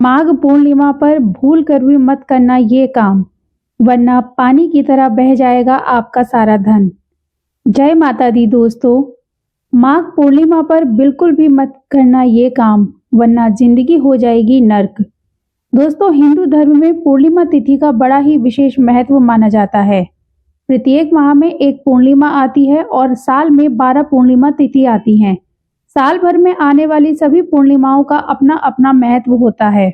माघ पूर्णिमा पर भूल कर भी मत करना ये काम, वरना पानी की तरह बह जाएगा आपका सारा धन। जय माता दी दोस्तों। माघ पूर्णिमा पर बिल्कुल भी मत करना ये काम, वरना जिंदगी हो जाएगी नर्क। दोस्तों, हिंदू धर्म में पूर्णिमा तिथि का बड़ा ही विशेष महत्व माना जाता है। प्रत्येक माह में एक पूर्णिमा आती है और साल में 12 पूर्णिमा तिथि आती हैं। साल भर में आने वाली सभी पूर्णिमाओं का अपना अपना महत्व होता है।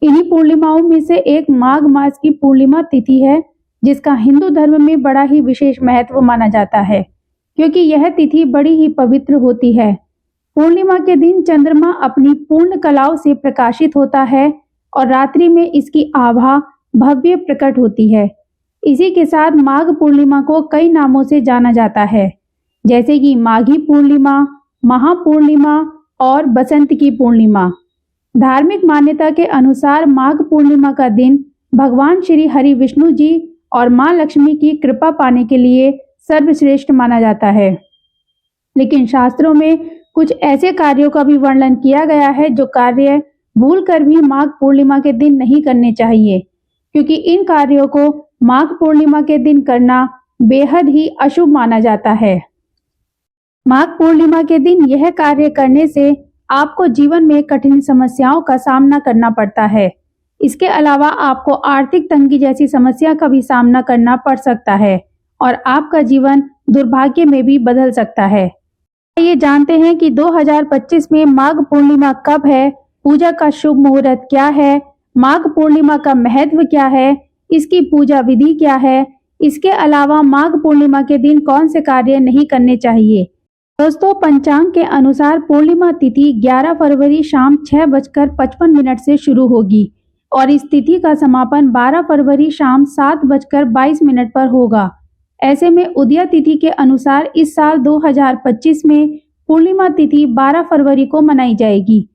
इन्हीं पूर्णिमाओं में से एक माघ मास की पूर्णिमा तिथि है, जिसका हिंदू धर्म में बड़ा ही विशेष महत्व माना जाता है, क्योंकि यह तिथि बड़ी ही पवित्र होती है। पूर्णिमा के दिन चंद्रमा अपनी पूर्ण कलाओं से प्रकाशित होता है और रात्रि में इसकी आभा भव्य प्रकट होती है। इसी के साथ माघ पूर्णिमा को कई नामों से जाना जाता है, जैसे कि माघी पूर्णिमा, महापूर्णिमा और बसंत की पूर्णिमा। धार्मिक मान्यता के अनुसार माघ पूर्णिमा का दिन भगवान श्री हरि विष्णु जी और मां लक्ष्मी की कृपा पाने के लिए सर्वश्रेष्ठ माना जाता है। लेकिन शास्त्रों में कुछ ऐसे कार्यों का भी वर्णन किया गया है जो कार्य भूल कर भी माघ पूर्णिमा के दिन नहीं करने चाहिए, क्योंकि इन कार्यों को माघ पूर्णिमा के दिन करना बेहद ही अशुभ माना जाता है। माघ पूर्णिमा के दिन यह कार्य करने से आपको जीवन में कठिन समस्याओं का सामना करना पड़ता है। इसके अलावा आपको आर्थिक तंगी जैसी समस्या का भी सामना करना पड़ सकता है और आपका जीवन दुर्भाग्य में भी बदल सकता है। ये जानते हैं कि 2025 में माघ पूर्णिमा कब है, पूजा का शुभ मुहूर्त क्या है, माघ पूर्णिमा का महत्व क्या है, इसकी पूजा विधि क्या है। इसके अलावा माघ पूर्णिमा के दिन कौन से कार्य नहीं करने चाहिए। दोस्तों, पंचांग के अनुसार पूर्णिमा तिथि 11 फरवरी शाम 6:55 से शुरू होगी और इस तिथि का समापन 12 फरवरी शाम 7:22 पर होगा। ऐसे में उदया तिथि के अनुसार इस साल 2025 में पूर्णिमा तिथि 12 फरवरी को मनाई जाएगी।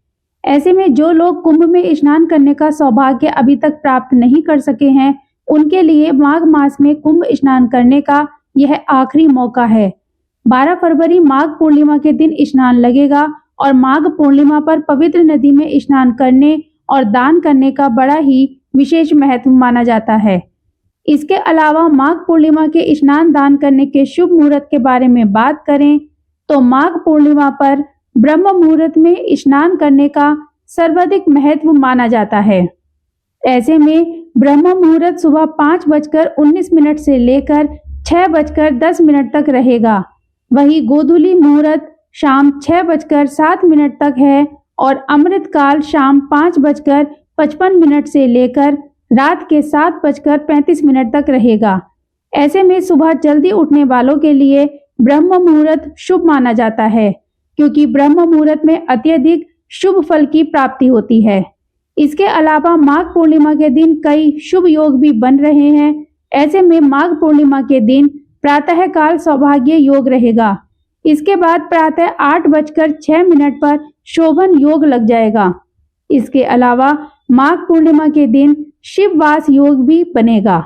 ऐसे में जो लोग कुंभ में स्नान करने का सौभाग्य अभी तक प्राप्त नहीं कर सके हैं, उनके लिए माघ मास में कुंभ स्नान करने का यह आखिरी मौका है। 12 फरवरी माघ पूर्णिमा के दिन स्नान लगेगा और माघ पूर्णिमा पर पवित्र नदी में स्नान करने और दान करने का बड़ा ही विशेष महत्व माना जाता है। इसके अलावा माघ पूर्णिमा के स्नान दान करने के शुभ मुहूर्त के बारे में बात करें तो माघ पूर्णिमा पर ब्रह्म मुहूर्त में स्नान करने का सर्वाधिक महत्व माना जाता है। ऐसे में ब्रह्म मुहूर्त सुबह 5:19 से लेकर 6:10 तक रहेगा। वही गोधूली मुहूर्त शाम 6:07 तक है और अमृत काल शाम 5:55 से लेकर रात के 7:35 तक रहेगा। ऐसे में सुबह जल्दी उठने वालों के लिए ब्रह्म मुहूर्त शुभ माना जाता है, क्योंकि ब्रह्म मुहूर्त में अत्यधिक शुभ फल की प्राप्ति होती है। इसके अलावा माघ पूर्णिमा के दिन कई शुभ योग भी बन रहे हैं। ऐसे में माघ पूर्णिमा के दिन प्रातः काल सौभाग्य योग रहेगा। इसके बाद प्रातः 8:06 पर शोभन योग लग जाएगा। इसके अलावा माघ पूर्णिमा के दिन शिववास योग भी बनेगा।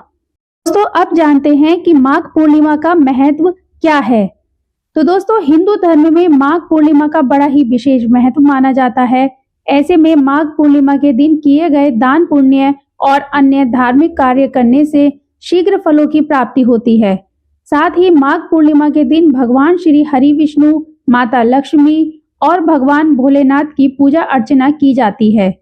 दोस्तों, अब जानते हैं कि माघ पूर्णिमा का महत्व क्या है। तो दोस्तों, हिंदू धर्म में माघ पूर्णिमा का बड़ा ही विशेष महत्व माना जाता है। ऐसे में माघ पूर्णिमा के दिन किए गए दान पुण्य और अन्य धार्मिक कार्य करने से शीघ्र फलों की प्राप्ति होती है। साथ ही माघ पूर्णिमा के दिन भगवान श्री हरि विष्णु, माता लक्ष्मी और भगवान भोलेनाथ की पूजा अर्चना की जाती है।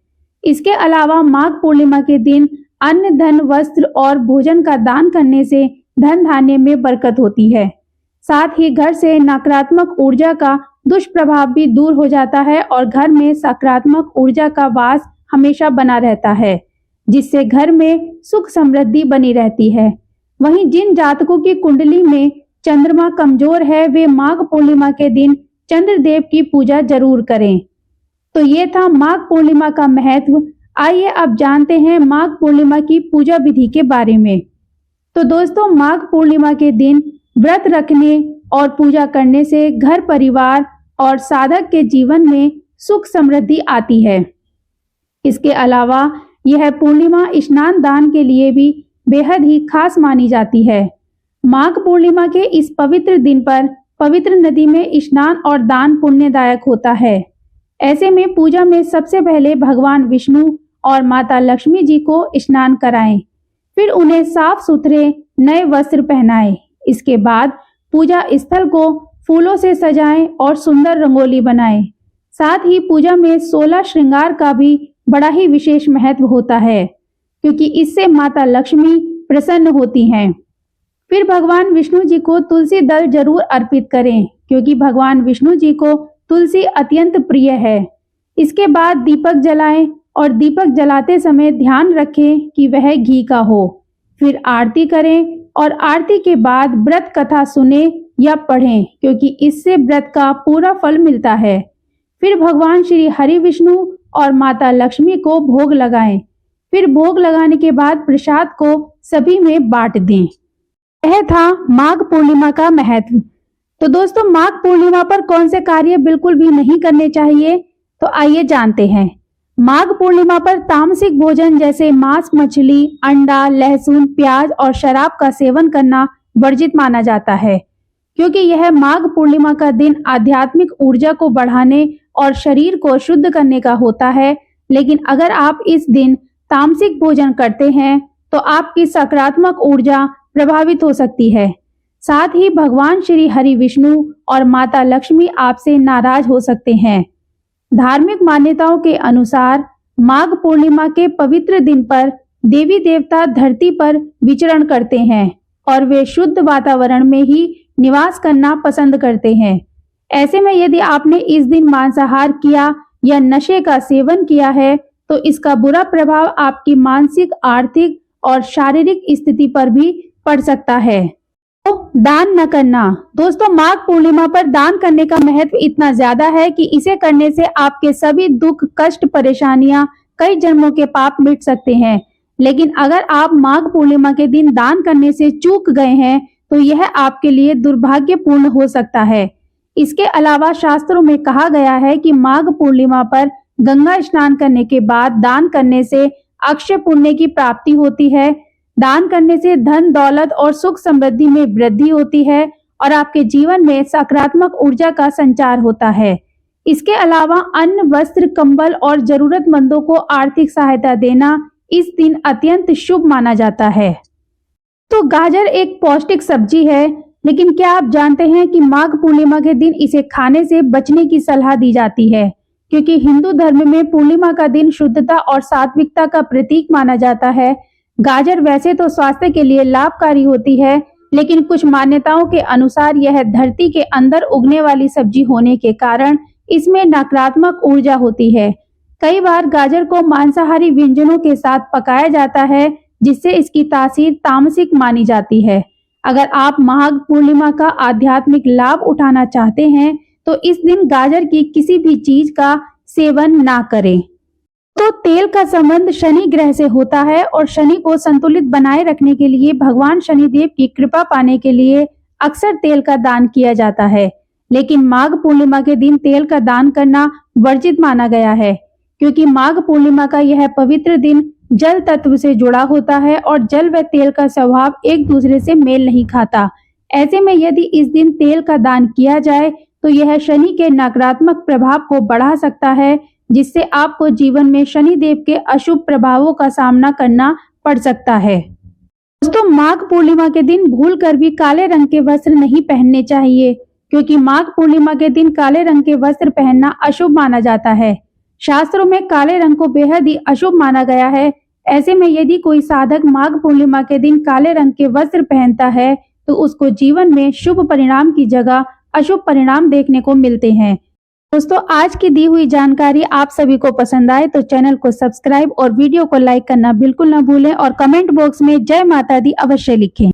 इसके अलावा माघ पूर्णिमा के दिन अन्न, धन, वस्त्र और भोजन का दान करने से धन धान्य में बरकत होती है। साथ ही घर से नकारात्मक ऊर्जा का दुष्प्रभाव भी दूर हो जाता है और घर में सकारात्मक ऊर्जा का वास हमेशा बना रहता है, जिससे घर में सुख समृद्धि बनी रहती है। वहीं जिन जातकों की कुंडली में चंद्रमा कमजोर है, वे माघ पूर्णिमा के दिन चंद्रदेव की पूजा जरूर करें। तो ये था माघ पूर्णिमा का महत्व। आइए अब जानते हैं माघ पूर्णिमा की पूजा विधि के बारे में। तो दोस्तों, माघ पूर्णिमा के दिन व्रत रखने और पूजा करने से घर परिवार और साधक के जीवन में सुख समृद्धि आती है। इसके अलावा यह पूर्णिमा स्नान दान के लिए भी बेहद ही खास मानी जाती है। माघ पूर्णिमा के इस पवित्र दिन पर पवित्र नदी में स्नान और दान पुण्यदायक होता है। ऐसे में पूजा में सबसे पहले भगवान विष्णु और माता लक्ष्मी जी को स्नान कराएं। फिर उन्हें साफ सुथरे नए वस्त्र पहनाएं। इसके बाद पूजा स्थल को फूलों से सजाएं और सुंदर रंगोली बनाएं। साथ ही पूजा में 16 श्रृंगार का भी बड़ा ही विशेष महत्व होता है, क्योंकि इससे माता लक्ष्मी प्रसन्न होती हैं। फिर भगवान विष्णु जी को तुलसी दल जरूर अर्पित करें, क्योंकि भगवान विष्णु जी को तुलसी अत्यंत प्रिय है। इसके बाद दीपक जलाएं और दीपक जलाते समय ध्यान रखें कि वह घी का हो। फिर आरती करें और आरती के बाद व्रत कथा सुने या पढ़ें, क्योंकि इससे व्रत का पूरा फल मिलता है। फिर भगवान श्री हरि विष्णु और माता लक्ष्मी को भोग लगाएं। फिर भोग लगाने के बाद प्रसाद को सभी में बांट दें। यह था माघ पूर्णिमा का महत्व। तो दोस्तों, माघ पूर्णिमा पर कौन से कार्य बिल्कुल भी नहीं करने चाहिए, तो आइए जानते हैं। माघ पूर्णिमा पर तामसिक भोजन जैसे मांस, मछली, अंडा, लहसुन, प्याज और शराब का सेवन करना वर्जित माना जाता है, क्योंकि यह माघ पूर्णिमा का दिन आध्यात्मिक ऊर्जा को बढ़ाने और शरीर को शुद्ध करने का होता है। लेकिन अगर आप इस दिन तामसिक भोजन करते हैं तो आपकी सकारात्मक ऊर्जा प्रभावित हो सकती है। साथ ही भगवान श्री हरि विष्णु और माता लक्ष्मी आपसे नाराज हो सकते हैं। धार्मिक मान्यताओं के अनुसार माघ पूर्णिमा के पवित्र दिन पर देवी देवता धरती पर विचरण करते हैं और वे शुद्ध वातावरण में ही निवास करना पसंद करते हैं। ऐसे में यदि आपने इस दिन मांसाहार किया या नशे का सेवन किया है तो इसका बुरा प्रभाव आपकी मानसिक, आर्थिक और शारीरिक स्थिति पर भी पड़ सकता है। तो दान न करना। दोस्तों, माघ पूर्णिमा पर दान करने का महत्व इतना ज्यादा है कि इसे करने से आपके सभी दुख, कष्ट, परेशानियां, कई जन्मों के पाप मिट सकते हैं। लेकिन अगर आप माघ पूर्णिमा के दिन दान करने से चूक गए हैं तो यह आपके लिए दुर्भाग्यपूर्ण हो सकता है। इसके अलावा शास्त्रों में कहा गया है कि माघ पूर्णिमा पर गंगा स्नान करने के बाद दान करने से अक्षय पुण्य की प्राप्ति होती है। दान करने से धन, दौलत और सुख समृद्धि में वृद्धि होती है और आपके जीवन में सकारात्मक ऊर्जा का संचार होता है। इसके अलावा अन्न, वस्त्र, कंबल और जरूरतमंदों को आर्थिक सहायता देना इस दिन अत्यंत शुभ माना जाता है। तो गाजर एक पौष्टिक सब्जी है, लेकिन क्या आप जानते हैं कि माघ पूर्णिमा के दिन इसे खाने से बचने की सलाह दी जाती है, क्योंकि हिंदू धर्म में पूर्णिमा का दिन शुद्धता और सात्विकता का प्रतीक माना जाता है। गाजर वैसे तो स्वास्थ्य के लिए लाभकारी होती है, लेकिन कुछ मान्यताओं के अनुसार यह धरती के अंदर उगने वाली सब्जी होने के कारण इसमें नकारात्मक ऊर्जा होती है। कई बार गाजर को मांसाहारी व्यंजनों के साथ पकाया जाता है, जिससे इसकी तासीर तामसिक मानी जाती है। अगर आप माघ पूर्णिमा का आध्यात्मिक लाभ उठाना चाहते हैं तो इस दिन गाजर की किसी भी चीज का सेवन ना करें। तो तेल का संबंध शनि ग्रह से होता है और शनि को संतुलित बनाए रखने के लिए भगवान शनिदेव की कृपा पाने के लिए अक्सर तेल का दान किया जाता है। लेकिन माघ पूर्णिमा के दिन तेल का दान करना वर्जित माना गया है, क्योंकि माघ पूर्णिमा का यह पवित्र दिन जल तत्व से जुड़ा होता है और जल व तेल का स्वभाव एक दूसरे से मेल नहीं खाता। ऐसे में यदि इस दिन तेल का दान किया जाए तो यह शनि के नकारात्मक प्रभाव को बढ़ा सकता है, जिससे आपको जीवन में शनि देव के अशुभ प्रभावों का सामना करना पड़ सकता है। दोस्तों, माघ पूर्णिमा के दिन भूलकर भी काले रंग के वस्त्र नहीं पहनने चाहिए, क्योंकि माघ पूर्णिमा के दिन काले रंग के वस्त्र पहनना अशुभ माना जाता है। शास्त्रों में काले रंग को बेहद ही अशुभ माना गया है। ऐसे में यदि कोई साधक माघ पूर्णिमा के दिन काले रंग के वस्त्र पहनता है तो उसको जीवन में शुभ परिणाम की जगह अशुभ परिणाम देखने को मिलते हैं। दोस्तों, आज की दी हुई जानकारी आप सभी को पसंद आए तो चैनल को सब्सक्राइब और वीडियो को लाइक करना बिल्कुल न भूलें और कमेंट बॉक्स में जय माता दी अवश्य लिखें।